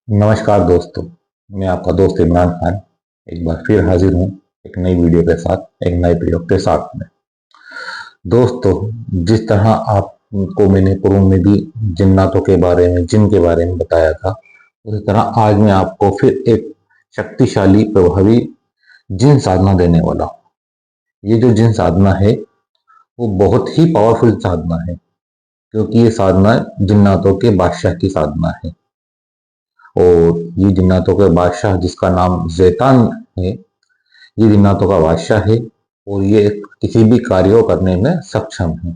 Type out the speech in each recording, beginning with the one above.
नमस्कार दोस्तों। मैं आपका दोस्त इमरान खान एक बार फिर हाजिर हूँ एक नई वीडियो के साथ, एक नए प्रयोग के साथ में। दोस्तों, जिस तरह आपको मैंने पूर्व में भी जिन्नातों के बारे में, जिन के बारे में बताया था, उसी तरह आज मैं आपको फिर एक शक्तिशाली प्रभावी जिन साधना देने वाला हूँ। ये जो जिन साधना है वो बहुत ही पावरफुल साधना है, क्योंकि ये साधना जिन्नातों के बादशाह की साधना है। और ये जिन्नातों के बादशाह, जिसका नाम जैतान है, ये जिन्नातों का बादशाह है और ये किसी भी कार्य को करने में सक्षम है।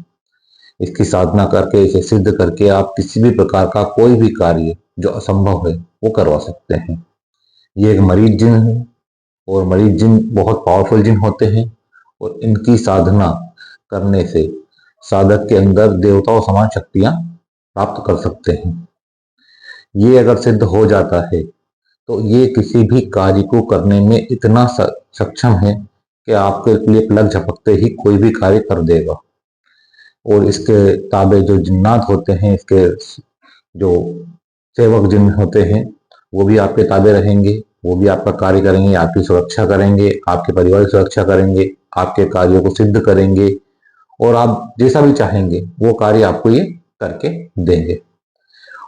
इसकी साधना करके, इसे सिद्ध करके आप किसी भी प्रकार का कोई भी कार्य जो असंभव है वो करवा सकते हैं। ये एक मरीज जिन है और मरीज जिन बहुत पावरफुल जिन होते हैं और इनकी साधना करने से साधक के अंदर देवताओं समान शक्तियां प्राप्त कर सकते हैं। ये अगर सिद्ध हो जाता है तो ये किसी भी कार्य को करने में इतना सक्षम है कि आपके लिए पलक झपकते ही कोई भी कार्य कर देगा। और इसके ताबे जो जिन्नात होते हैं, इसके जो सेवक जिन होते हैं, वो भी आपके ताबे रहेंगे। वो भी आपका कार्य करेंगे, आपकी सुरक्षा करेंगे, आपके परिवार की सुरक्षा करेंगे, आपके कार्यों को सिद्ध करेंगे और आप जैसा भी चाहेंगे वो कार्य आपको ये करके देंगे।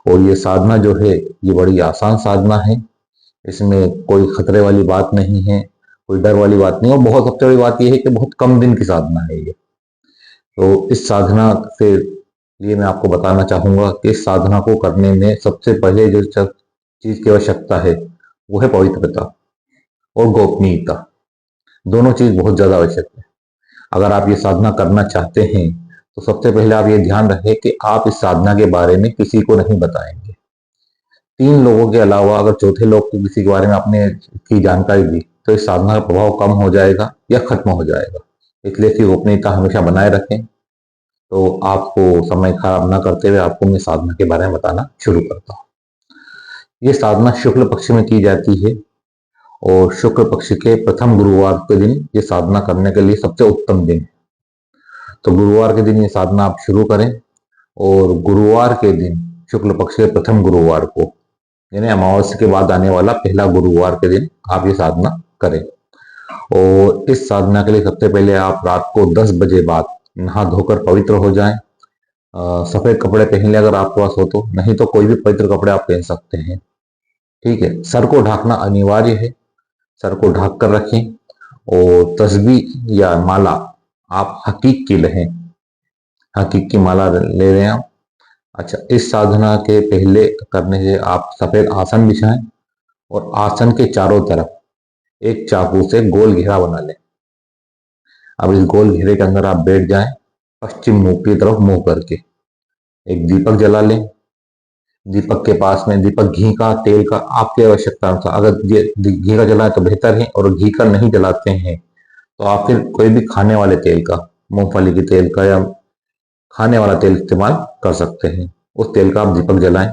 और ये साधना जो है ये बड़ी आसान साधना है। इसमें कोई खतरे वाली बात नहीं है, कोई डर वाली बात नहीं है। और बहुत सबसे बड़ी बात यह है कि बहुत कम दिन की साधना है ये। तो इस साधना से लिए मैं आपको बताना चाहूंगा कि इस साधना को करने में सबसे पहले जो चीज की आवश्यकता है वो है पवित्रता और गोपनीयता। दोनों चीज बहुत ज्यादा आवश्यक है। अगर आप ये साधना करना चाहते हैं तो सबसे पहले आप ये ध्यान रखें कि आप इस साधना के बारे में किसी को नहीं बताएंगे। 3 लोगों के अलावा अगर चौथे लोग को किसी के बारे में आपने की जानकारी दी तो इस साधना का प्रभाव कम हो जाएगा या खत्म हो जाएगा। इसलिए इसकी गोपनीयता हमेशा बनाए रखें। तो आपको समय खराब न करते हुए आपको मैं साधना के बारे में बताना शुरू करता हूँ। ये साधना शुक्ल पक्ष में की जाती है और शुक्ल पक्ष के प्रथम गुरुवार के दिन ये साधना करने के लिए सबसे उत्तम दिन है। तो गुरुवार के दिन ये साधना आप शुरू करें और गुरुवार के दिन, शुक्ल पक्ष के प्रथम गुरुवार को, यानी अमावस्या के बाद आने वाला पहला गुरुवार के दिन आप ये साधना करें। और इस साधना के लिए सबसे पहले आप रात को 10 बजे बाद नहा धोकर पवित्र हो जाएं। सफेद कपड़े पहन ले अगर आपके पास हो तो, नहीं तो कोई भी पवित्र कपड़े आप पहन सकते हैं। ठीक है, सर को ढकना अनिवार्य है, सर को ढक कर रखें। और तस्बीह या माला आप हकीक की लें, हकीक की माला ले रहे हैं आप। अच्छा, इस साधना के पहले करने से आप सफेद आसन बिछाएं और आसन के चारों तरफ एक चाकू से गोल घेरा बना लें। अब इस गोल घेरे के अंदर आप बैठ जाएं, पश्चिम मुख की तरफ मुंह करके। एक दीपक जला लें। दीपक के पास में दीपक घी का, तेल का, आपकी आवश्यकता अनुसार, अगर घी का जलाए तो बेहतर है और घी का नहीं जलाते हैं तो आप फिर कोई भी खाने वाले तेल का, मूंगफली के तेल का या खाने वाला तेल इस्तेमाल कर सकते हैं। उस तेल का आप दीपक जलाएं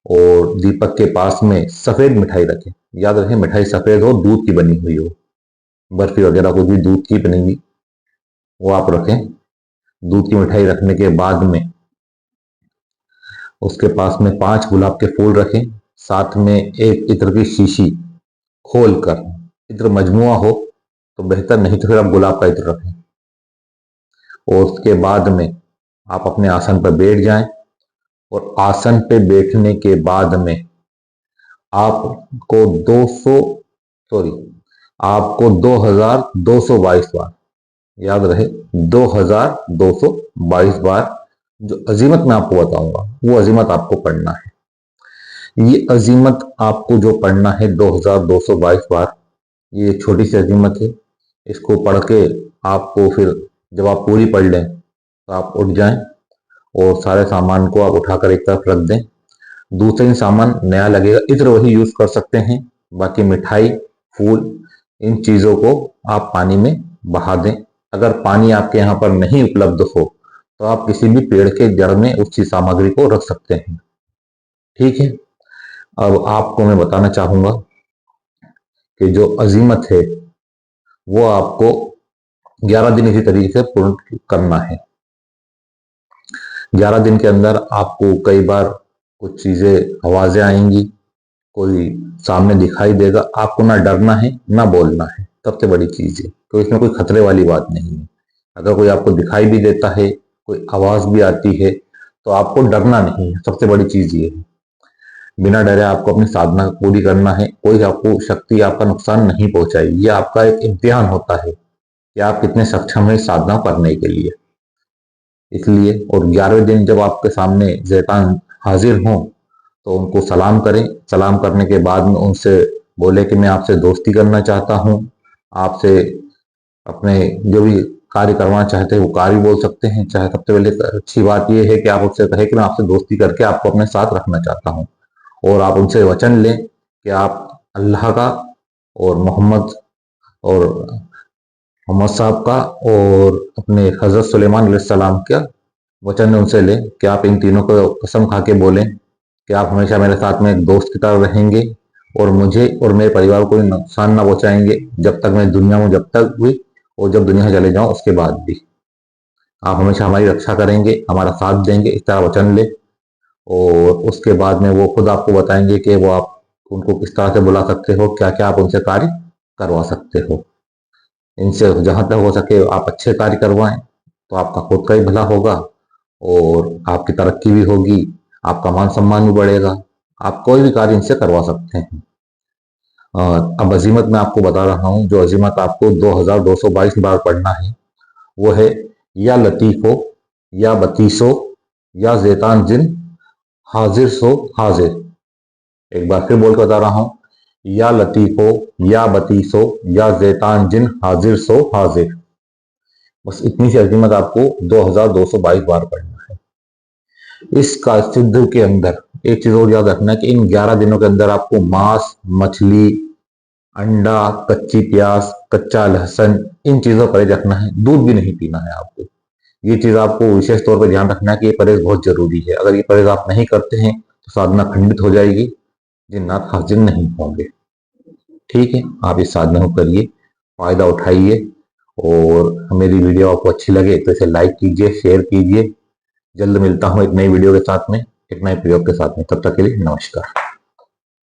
और दीपक के पास में सफेद मिठाई रखें। याद रखें, मिठाई सफेद हो, दूध की बनी हुई हो। बर्फी वगैरह कुछ भी दूध की बनेगी वो आप रखें। दूध की मिठाई रखने के बाद में उसके पास में 5 गुलाब के फूल रखें। साथ में एक इत्र की शीशी खोल कर, इत्र मजमुआ हो तो बेहतर, नहीं तो फिर आप गुलाब का इत्र रखें। और उसके बाद में आप अपने आसन पर बैठ जाएं और आसन पे बैठने के बाद में आपको 200 सॉरी आपको 2222 बार, याद रहे 2222 बार जो अजीमत मैं आपको बताऊंगा वो अजीमत आपको पढ़ना है। ये अजीमत आपको जो पढ़ना है 2222 बार, ये छोटी सी अजीमत है। इसको पढ़ के आपको फिर जब आप पूरी पढ़ लें तो आप उठ जाएं और सारे सामान को आप उठाकर एक तरफ रख दें। दूसरे दिन सामान नया लगेगा, इत्र वही यूज कर सकते हैं। बाकी मिठाई, फूल, इन चीजों को आप पानी में बहा दें। अगर पानी आपके यहाँ पर नहीं उपलब्ध हो तो आप किसी भी पेड़ के जड़ में उस चीज सामग्री को रख सकते हैं। ठीक है, अब आपको मैं बताना चाहूंगा कि जो अजीमत है वो आपको 11 दिन इसी तरीके से पूर्ण करना है। 11 दिन के अंदर आपको कई बार कुछ चीजें आवाजें आएंगी, कोई सामने दिखाई देगा, आपको ना डरना है ना बोलना है, सबसे बड़ी चीज है। तो इसमें कोई खतरे वाली बात नहीं है। अगर कोई आपको दिखाई भी देता है, कोई आवाज भी आती है, तो आपको डरना नहीं है, सबसे बड़ी चीज ये है। बिना डरे आपको अपनी साधना पूरी करना है। कोई आपको शक्ति आपका नुकसान नहीं पहुंचाएगी। ये आपका एक इम्तिहान होता है कि आप कितने सक्षम हैं साधना करने के लिए। इसलिए और 11वें दिन जब आपके सामने शैतान हाजिर हो तो उनको सलाम करें। सलाम करने के बाद में उनसे बोले कि मैं आपसे दोस्ती करना चाहता हूँ, आपसे अपने जो भी कार्य करवाना चाहते हैं वो कार्य बोल सकते हैं। चाहे सबसे पहले अच्छी बात यह है कि आप उससे कहें कि मैं आपसे दोस्ती करके आपको अपने साथ रखना चाहता हूँ, और आप उनसे वचन लें कि आप अल्लाह का और मोहम्मद साहब का और अपने हजरत सुलेमान अलैहिस्सलाम का वचन उनसे लें कि आप इन तीनों को कसम खा के बोलें कि आप हमेशा मेरे साथ में एक दोस्त की तरह रहेंगे और मुझे और मेरे परिवार को कोई नुकसान ना पहुंचाएंगे जब तक मैं दुनिया में, जब तक भी, और जब दुनिया से चले जाऊं उसके बाद भी। आप हमेशा हमारी रक्षा करेंगे, हमारा साथ देंगे, इस तरह वचन ले। और उसके बाद में वो खुद आपको बताएंगे कि वो आप उनको किस तरह से बुला सकते हो, क्या क्या आप उनसे कार्य करवा सकते हो। इनसे जहां तक हो सके आप अच्छे कार्य करवाएं, तो आपका खुद का ही भला होगा और आपकी तरक्की भी होगी, आपका मान सम्मान भी बढ़ेगा। आप कोई भी कार्य इनसे करवा सकते हैं। अब अजीमत मैं आपको बता रहा हूँ। जो अजीमत आपको 2222 बार पढ़ना है वो है, या लतीफो, या बतीसो, या जैतान जिन हाजिर सो हाजिर। एक बार फिर बोल कर बता रहा हूं, या लतीफो, या बतीसो, या जैतान जिन हाजिर सो हाजिर। बस इतनी सी अजीमत आपको 2222 बार पढ़ना है। इसका सिद्ध के अंदर एक चीज और याद रखना है कि इन 11 दिनों के अंदर आपको मांस, मछली, अंडा, कच्ची प्याज, कच्चा लहसुन, इन चीजों पर रखना है। दूध भी नहीं पीना है आपको। ये चीज आपको विशेष तौर पर ध्यान रखना है कि ये परहेज बहुत जरूरी है। अगर ये परहेज आप नहीं करते हैं तो साधना खंडित हो जाएगी, जिन्नात हाजिर नहीं होंगे। ठीक है, आप इस साधना को करिए, फायदा उठाइए, और मेरी वीडियो आपको अच्छी लगे तो इसे लाइक कीजिए, शेयर कीजिए। जल्द मिलता हूं एक नई वीडियो के साथ में, एक नए प्रयोग के साथ में। तब तक के लिए नमस्कार।